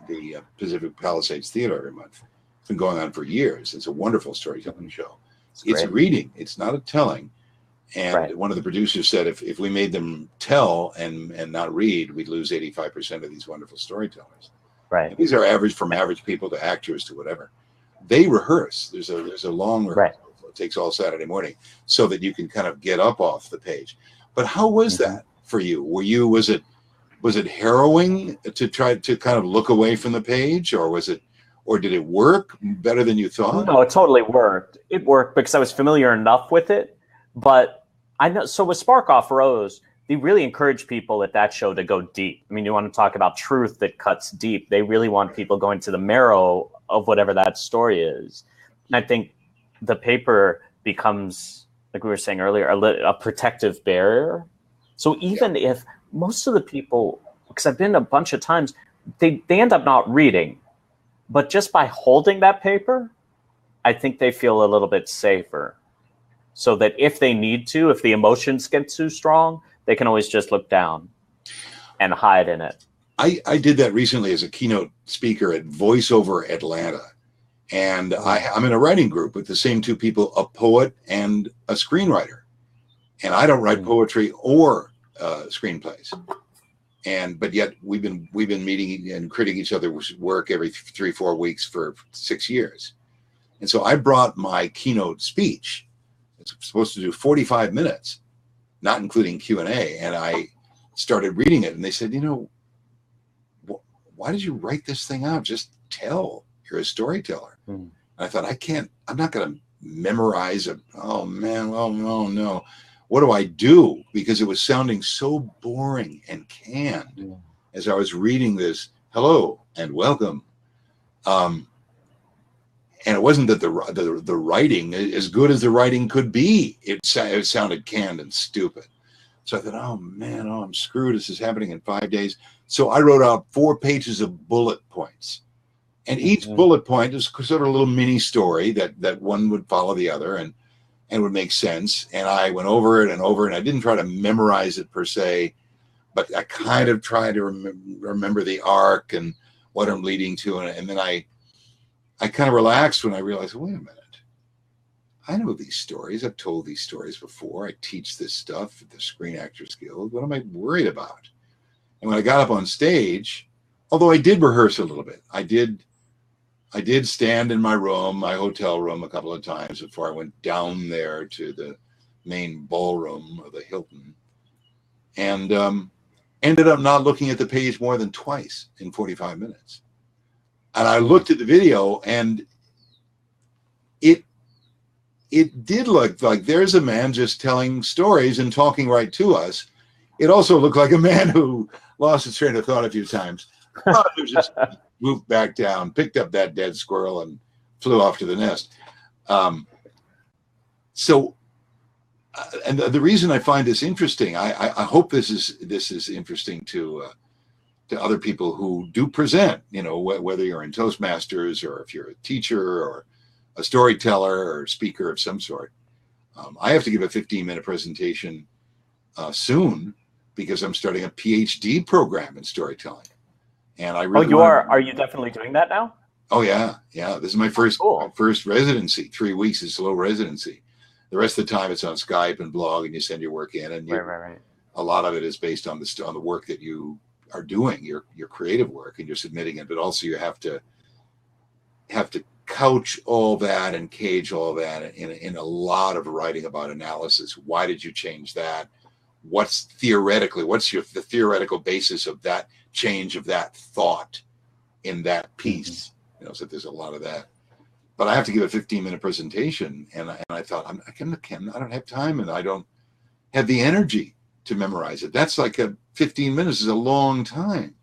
the Pacific Palisades Theater every month. It's been going on for years. It's a wonderful storytelling show. It's reading. It's not a telling. And one of the producers said if we made them tell and not read, we'd lose 85% of these wonderful storytellers. Right. And these are from average people to actors to whatever. They rehearse. There's a long rehearsal. It takes all Saturday morning so that you can kind of get up off the page. But how was that for you? Was it harrowing to try to kind of look away from the page, or did it work better than you thought? No, it totally worked. It worked because I was familiar enough with it. But I know, so with Spark Off Rose, they really encourage people at that show to go deep. I mean, you want to talk about truth that cuts deep. They really want people going to the marrow of whatever that story is. And I think the paper becomes, like we were saying earlier, a protective barrier. So even if most of the people, because I've been a bunch of times, they end up not reading. But just by holding that paper, I think they feel a little bit safer. So that if they need to, if the emotions get too strong, they can always just look down and hide in it. I did that recently as a keynote speaker at VoiceOver Atlanta. And I'm in a writing group with the same two people, a poet and a screenwriter. And I don't write poetry or screenplays. But yet we've been meeting and critiquing each other's work every 3-4 weeks for 6 years. And so I brought my keynote speech. It's supposed to do 45 minutes, not including Q&A. And I started reading it, and they said, why did you write this thing out? Just tell. You're a storyteller. And I thought, I'm not going to memorize it. Oh man, oh no. What do I do? Because it was sounding so boring and canned as I was reading this. Hello and welcome. And it wasn't that the writing, as good as the writing could be, it sounded canned and stupid. So I thought, oh man, I'm screwed. This is happening in 5 days. So I wrote out 4 pages of bullet points. And each bullet point is sort of a little mini story that one would follow the other and would make sense. And I went over it and over, and I didn't try to memorize it per se, but I kind of tried to remember the arc and what I'm leading to. And then I kind of relaxed when I realized, wait a minute. I know these stories. I've told these stories before. I teach this stuff at the Screen Actors Guild. What am I worried about? And when I got up on stage, although I did rehearse a little bit, I did stand in my room, my hotel room, a couple of times before I went down there to the main ballroom of the Hilton, and ended up not looking at the page more than twice in 45 minutes. And I looked at the video, and it did look like there's a man just telling stories and talking right to us. It also looked like a man who lost his train of thought a few times. Who just moved back down, picked up that dead squirrel, and flew off to the nest. And the reason I find this interesting, I hope this is interesting to other people who do present. Whether you're in Toastmasters or if you're a teacher or a storyteller or speaker of some sort. I have to give a 15-minute presentation soon because I'm starting a PhD program in storytelling. And I really are you definitely doing that now? Oh yeah. This is my first residency. 3 weeks is slow residency. The rest of the time it's on Skype and blog, and you send your work in, and right. A lot of it is based on the work that you are doing, your creative work, and you're submitting it. But also you have to couch all that and cage all that in a lot of writing about analysis. Why did you change that? What's the theoretical basis of that change of that thought in that piece? So there's a lot of that. But I have to give a 15-minute presentation, and I thought I don't have time, and I don't have the energy to memorize it. That's like 15 minutes is a long time.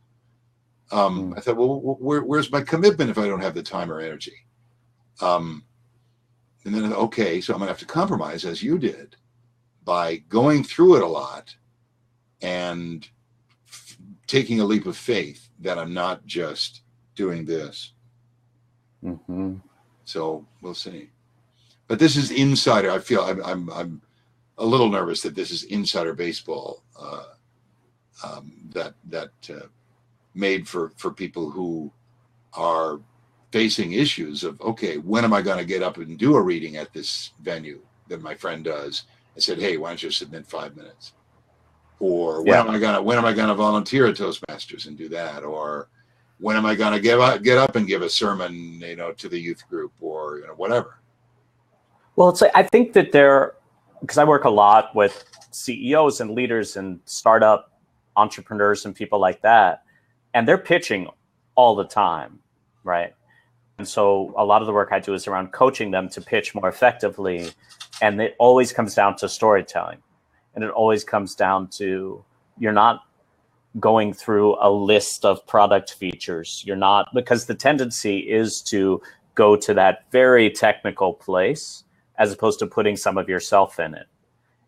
I thought, well, where's my commitment if I don't have the time or energy? And then, okay, so I'm going to have to compromise, as you did, by going through it a lot and taking a leap of faith that I'm not just doing this. So we'll see. But this is insider. I feel I'm a little nervous that this is insider baseball that made for people who are facing issues of, okay, when am I going to get up and do a reading at this venue that my friend does? I said, hey, why don't you submit 5 minutes? Or when am I gonna volunteer at Toastmasters and do that? Or when am I gonna get up and give a sermon, to the youth group, or whatever. Well, it's like, I think that because I work a lot with CEOs and leaders and startup entrepreneurs and people like that, and they're pitching all the time, right? And so a lot of the work I do is around coaching them to pitch more effectively, and it always comes down to storytelling, and it always comes down to, you're not going through a list of product features. You're not, because the tendency is to go to that very technical place as opposed to putting some of yourself in it.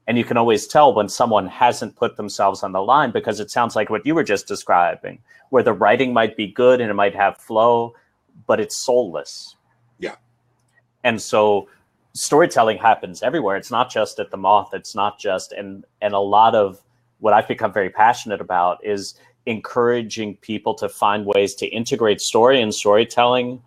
And you can always tell when someone hasn't put themselves on the line, because it sounds like what you were just describing, where the writing might be good and it might have flow, but it's soulless. Yeah. And so storytelling happens everywhere. It's not just at the Moth. It's not just, and a lot of what I've become very passionate about is encouraging people to find ways to integrate story and storytelling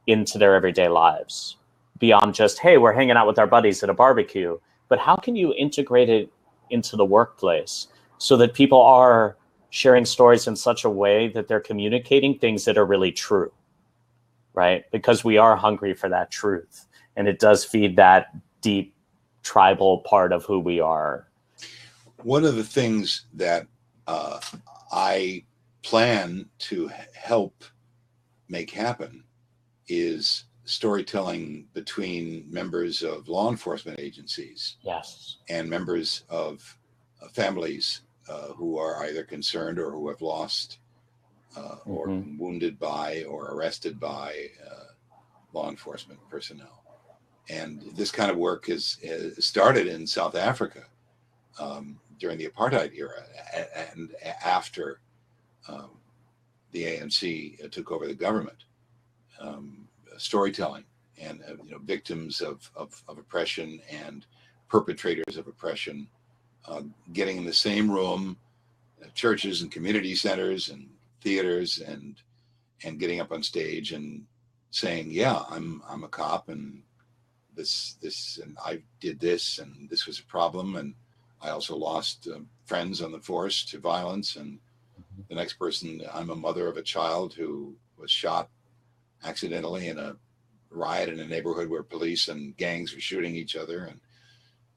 into their everyday lives. Beyond just, hey, we're hanging out with our buddies at a barbecue, but how can you integrate it into the workplace so that people are sharing stories in such a way that they're communicating things that are really true, right? Because we are hungry for that truth, and it does feed that deep tribal part of who we are. One of the things that I plan to help make happen is storytelling between members of law enforcement agencies, yes, and members of families who are either concerned or who have lost or been wounded by or arrested by law enforcement personnel. And this kind of work is started in South Africa during the apartheid era, and after the ANC took over the government. Storytelling and victims of oppression and perpetrators of oppression getting in the same room, churches and community centers and theaters, and getting up on stage and saying, yeah, I'm a cop, and this and I did this, and this was a problem, and I also lost friends on the force to violence, and the next person, I'm a mother of a child who was shot accidentally in a riot in a neighborhood where police and gangs were shooting each other,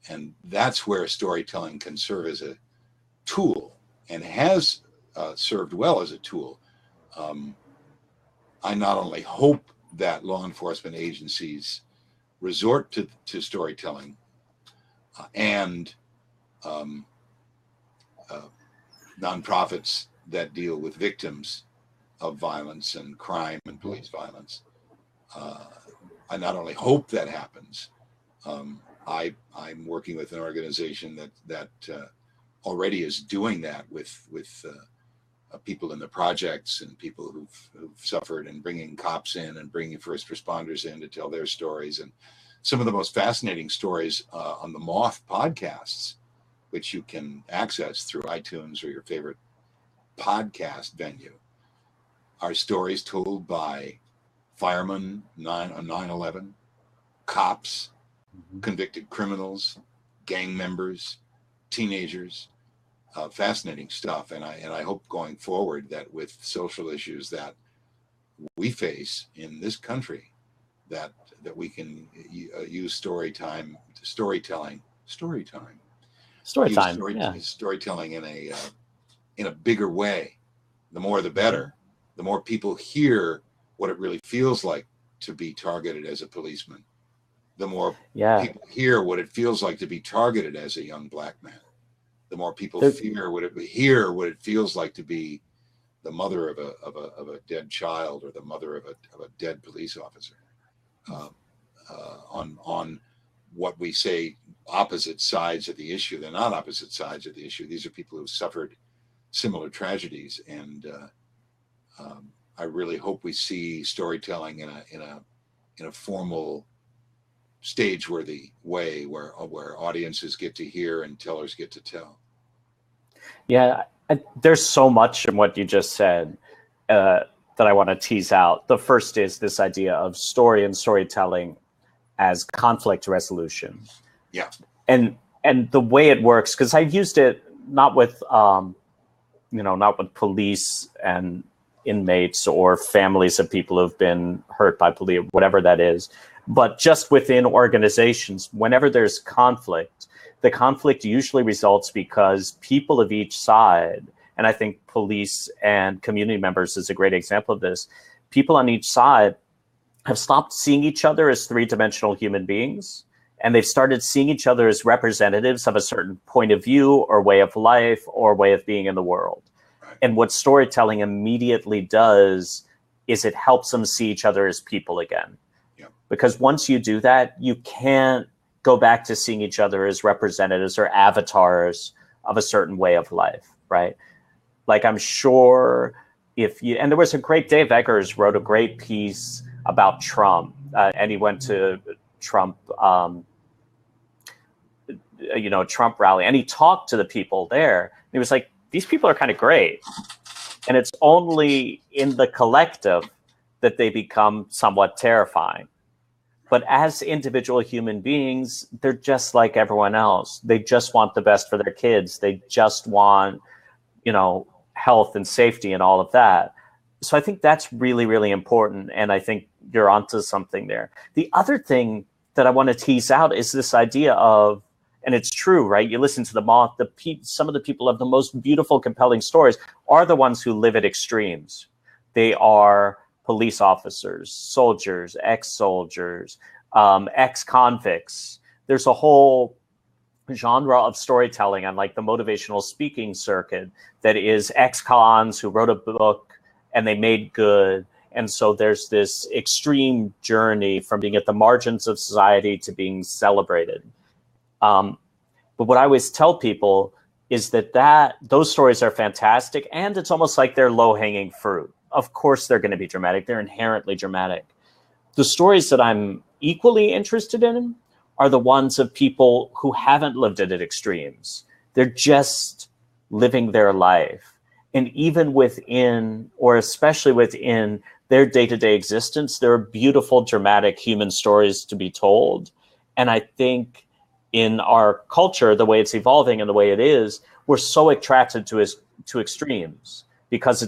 and that's where storytelling can serve as a tool, and has served well as a tool. I not only hope that law enforcement agencies resort to storytelling and nonprofits that deal with victims of violence and crime and police violence. I not only hope that happens. I'm working with an organization that already is doing that with people in the projects and people who've suffered, and bringing cops in and bringing first responders in to tell their stories. And some of the most fascinating stories on the Moth podcasts, which you can access through iTunes or your favorite podcast venue, are stories told by firemen on 9/11, cops, convicted criminals, gang members, teenagers. Fascinating stuff, and I hope going forward that with social issues that we face in this country, that we can use storytelling in a bigger way. The more the better. The more people hear what it really feels like to be targeted as a policeman, the more people hear what it feels like to be targeted as a young black man. The more people hear what it feels like to be the mother of a dead child, or the mother of a dead police officer. On what we say opposite sides of the issue, they're not opposite sides of the issue. These are people who've suffered similar tragedies, and I really hope we see storytelling in a formal, stage-worthy way, where audiences get to hear and tellers get to tell. Yeah, there's so much in what you just said that I want to tease out. The first is this idea of story and storytelling as conflict resolution. Yeah. And And the way it works, because I've used it not with, not with police and inmates or families of people who've been hurt by police, whatever that is, but just within organizations, whenever there's conflict, the conflict usually results because people of each side, and I think police and community members is a great example of this, people on each side have stopped seeing each other as three-dimensional human beings, and they've started seeing each other as representatives of a certain point of view or way of life or way of being in the world. And what storytelling immediately does is it helps them see each other as people again. Yeah. Because once you do that, you can't go back to seeing each other as representatives or avatars of a certain way of life, right? Like, I'm sure and there was a great, Dave Eggers wrote a great piece about Trump, and he went to Trump, Trump rally, and he talked to the people there. And he was like, these people are kind of great. And it's only in the collective that they become somewhat terrifying. But as individual human beings, they're just like everyone else. They just want the best for their kids. They just want, health and safety and all of that. So I think that's really, really important. And I think you're onto something there. The other thing that I want to tease out is this idea of, and it's true, right? You listen to The Moth, some of the people have the most beautiful, compelling stories are the ones who live at extremes. They are police officers, soldiers, ex-soldiers, ex-convicts. There's a whole genre of storytelling on like the motivational speaking circuit that is ex-cons who wrote a book and they made good. And so there's this extreme journey from being at the margins of society to being celebrated. But what I always tell people is that those stories are fantastic, and it's almost like they're low-hanging fruit. Of course they're going to be dramatic. They're inherently dramatic. The stories that I'm equally interested in are the ones of people who haven't lived it at extremes. They're just living their life. And even within, or especially within their day-to-day existence, there are beautiful, dramatic human stories to be told. And I think in our culture, the way it's evolving and the way it is, we're so attracted to extremes because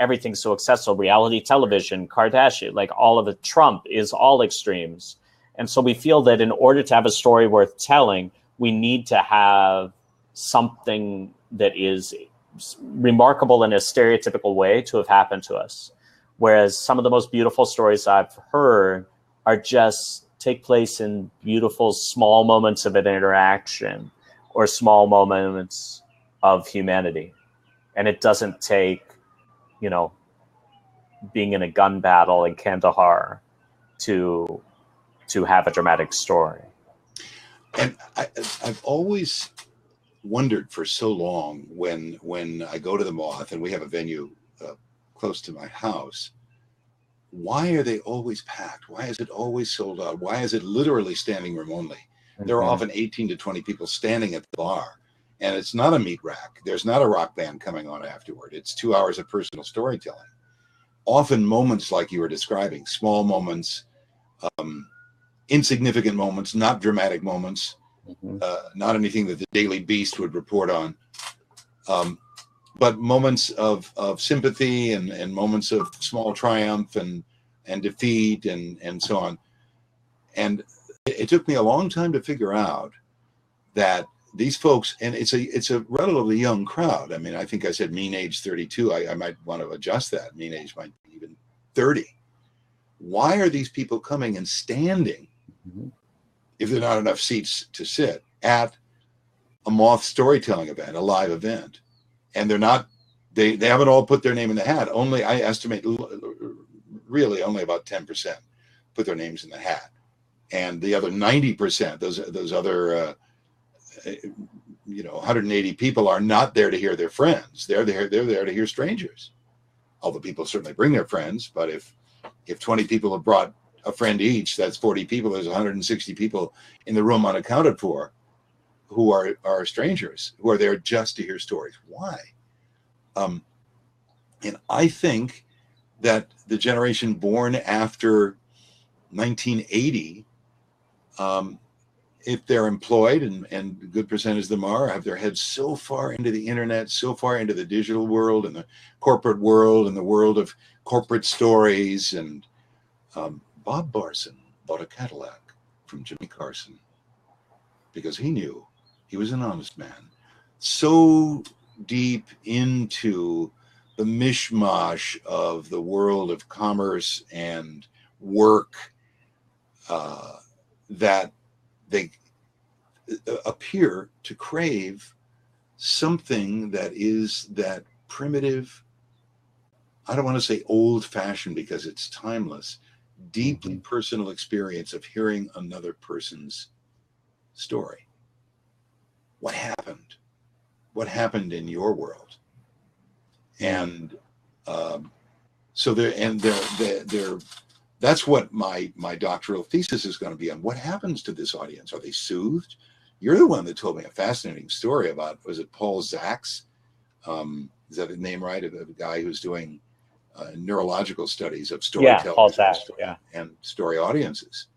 everything's so accessible. Reality television, Kardashian, like all of it, Trump is all extremes. And so we feel that in order to have a story worth telling, we need to have something that is remarkable in a stereotypical way to have happened to us. Whereas some of the most beautiful stories I've heard are just take place in beautiful small moments of an interaction or small moments of humanity. And it doesn't take, being in a gun battle in Kandahar to have a dramatic story. And I've always wondered for so long when I go to the Moth and we have a venue close to my house, why are they always packed? Why is it always sold out? Why is it literally standing room only? Mm-hmm. There are often 18 to 20 people standing at the bar, and it's not a meat rack. There's not a rock band coming on afterward. It's 2 hours of personal storytelling. Often moments like you were describing, small moments, insignificant moments, not dramatic moments, mm-hmm. Not anything that the Daily Beast would report on, but moments of sympathy and moments of small triumph and defeat and so on. And it took me a long time to figure out that these folks, and it's a relatively young crowd. I mean, I think I said mean age 32. I might want to adjust that. Mean age might be even 30. Why are these people coming and standing, mm-hmm. if there are not enough seats to sit, at a Moth storytelling event, a live event? And they haven't all put their name in the hat. Only, I estimate, really only about 10% put their names in the hat. And the other 90%, those other 180 people are not there to hear their friends. They're there to hear strangers. Although people certainly bring their friends, but if 20 people have brought a friend each, that's 40 people. There's 160 people in the room unaccounted for who are strangers, who are there just to hear stories. Why? And I think that the generation born after 1980 if they're employed, and a good percentage of them are, have their heads so far into the internet, so far into the digital world and the corporate world and the world of corporate stories. And Bob Barson bought a Cadillac from Jimmy Carson because he knew he was an honest man, so deep into the mishmash of the world of commerce and work that they appear to crave something that is that primitive, I don't want to say old-fashioned because it's timeless, deeply personal experience of hearing another person's story. What happened? What happened in your world? And so that's what my doctoral thesis is going to be on. What happens to this audience? Are they soothed? You're the one that told me a fascinating story about, was it Paul Zaks? Is that the name right? Of a guy who's doing neurological studies of storytellers and story audiences.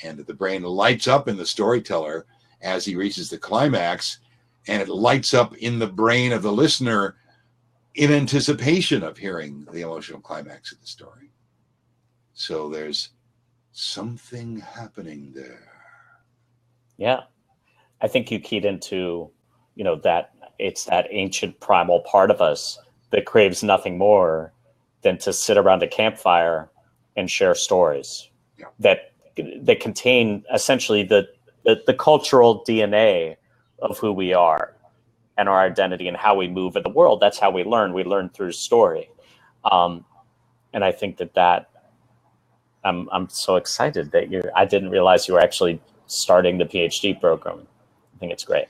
And the brain lights up in the storyteller as he reaches the climax, and it lights up in the brain of the listener in anticipation of hearing the emotional climax of the story. So there's something happening there. Yeah. I think you keyed into, that it's that ancient primal part of us that craves nothing more than to sit around a campfire and share stories that contain essentially the cultural DNA of who we are and our identity and how we move in the world. That's how we learn. We learn through story. And I think that I'm so excited that I didn't realize you were actually starting the PhD program. I think it's great.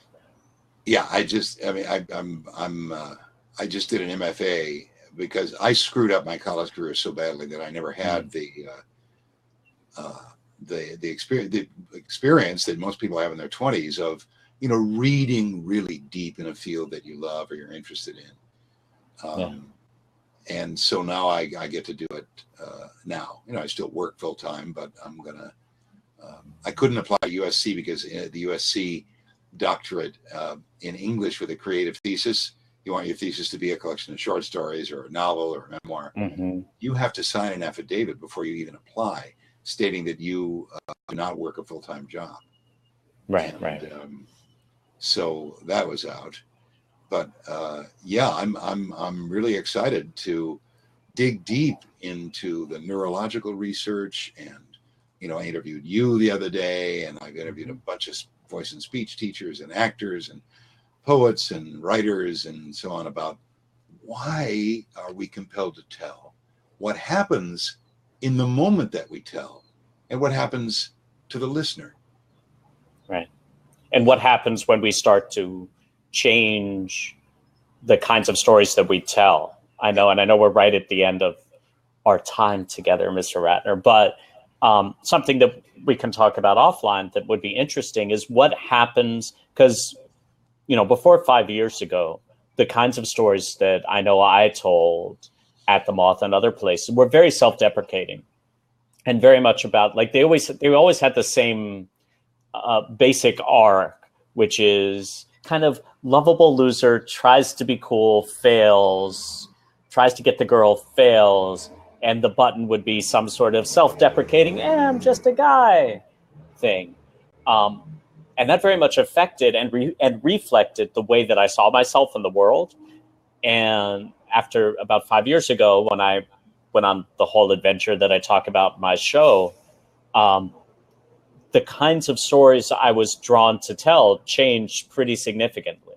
Yeah, I just did an MFA because I screwed up my college career so badly that I never had the experience that most people have in their 20s of, reading really deep in a field that you love or you're interested in. And so now I get to do it now. I still work full time, but I'm gonna. I couldn't apply to USC because the USC doctorate in English with a creative thesis, you want your thesis to be a collection of short stories or a novel or a memoir. You have to sign an affidavit before you even apply, stating that you do not work a full-time job. Right. So that was out. But I'm really excited to dig deep into the neurological research. And I interviewed you the other day, and I've interviewed a bunch of voice and speech teachers and actors and poets and writers and so on about why are we compelled to tell? What happens in the moment that we tell, and what happens to the listener? Right. And what happens when we start to change the kinds of stories that we tell? I know we're right at the end of our time together, Mr. Ratner, but something that we can talk about offline that would be interesting is what happens, because, before 5 years ago, the kinds of stories that I know I told at the Moth and other places were very self-deprecating and very much about, like, they always had the same basic arc, which is kind of lovable loser, tries to be cool, fails, tries to get the girl, fails, and the button would be some sort of self-deprecating, I'm just a guy thing. And that very much affected and reflected the way that I saw myself in the world. And after about 5 years ago, when I went on the whole adventure that I talk about in my show, the kinds of stories I was drawn to tell changed pretty significantly.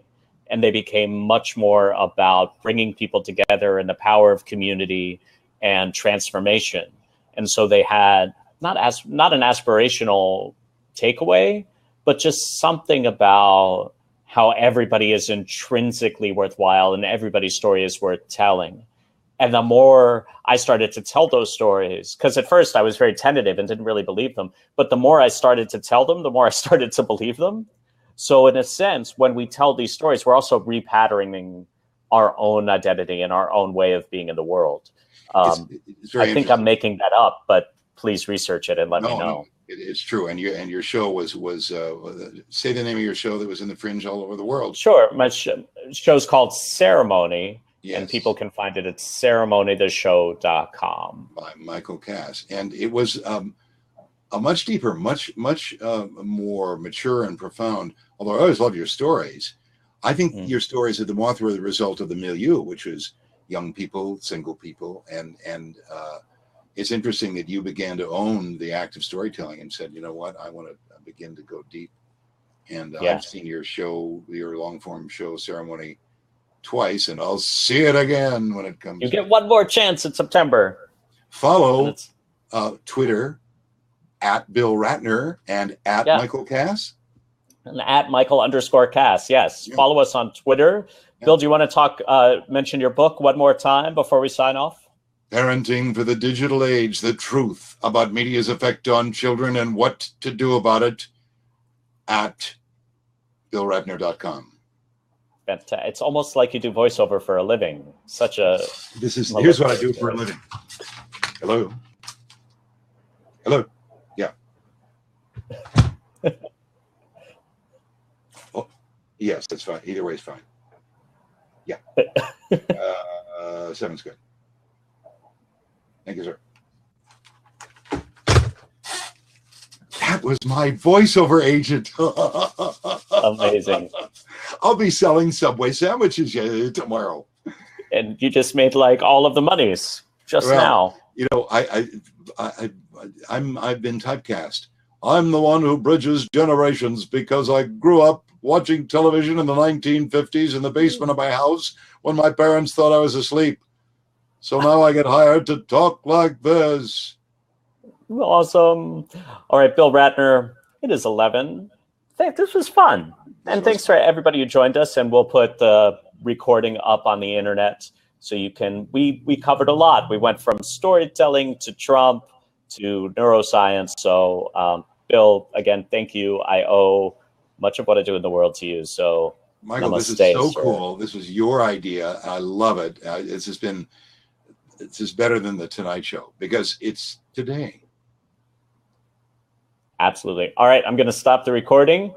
And they became much more about bringing people together and the power of community and transformation. And so they had not an aspirational takeaway, but just something about how everybody is intrinsically worthwhile and everybody's story is worth telling. And the more I started to tell those stories, because at first I was very tentative and didn't really believe them, but the more I started to tell them, the more I started to believe them. So in a sense, when we tell these stories, we're also repatterning our own identity and our own way of being in the world. It's I think I'm making that up, but please research it and let me know. It's true, and your show was say the name of your show that was in the Fringe all over the world. Sure, my show's called Ceremony, yes. And people can find it at ceremonytheshow.com. By Michael Cass, and it was a much deeper, much more mature and profound. Although I always love your stories, I think your stories of the Moth were the result of the milieu, which was young people, single people, and it's interesting that you began to own the act of storytelling and said, you know what, I want to begin to go deep. And I've seen your show, your long form show Ceremony, twice, and I'll see it again when it comes. You get one more chance in September. Follow Twitter at Bill Ratner and at Michael Cass. And at Michael_Cass. Yes. Yeah. Follow us on Twitter. Yeah. Bill, do you want to talk, mention your book one more time before we sign off? Parenting for the Digital Age, the truth about media's effect on children and what to do about it, at BillRatner.com. It's almost like you do voiceover for a living. Here's what I do for a living. Hello. Yeah. Oh, yes, that's fine. Either way is fine. Yeah. 7's good. Thank you, sir. That was my voiceover agent. Amazing. I'll be selling Subway sandwiches tomorrow. And you just made like all of the monies now. You know, I've been typecast. I'm the one who bridges generations because I grew up watching television in the 1950s in the basement of my house when my parents thought I was asleep. So now I get hired to talk like this. Awesome. All right, Bill Ratner, it is 11. This was fun. And thanks for everybody who joined us. And we'll put the recording up on the internet so you can, we covered a lot. We went from storytelling to Trump to neuroscience. So Bill, again, thank you. I owe much of what I do in the world to you. So Michael, this is so cool. This was your idea. I love it. It's just better than the Tonight Show because it's today. Absolutely. All right, I'm going to stop the recording.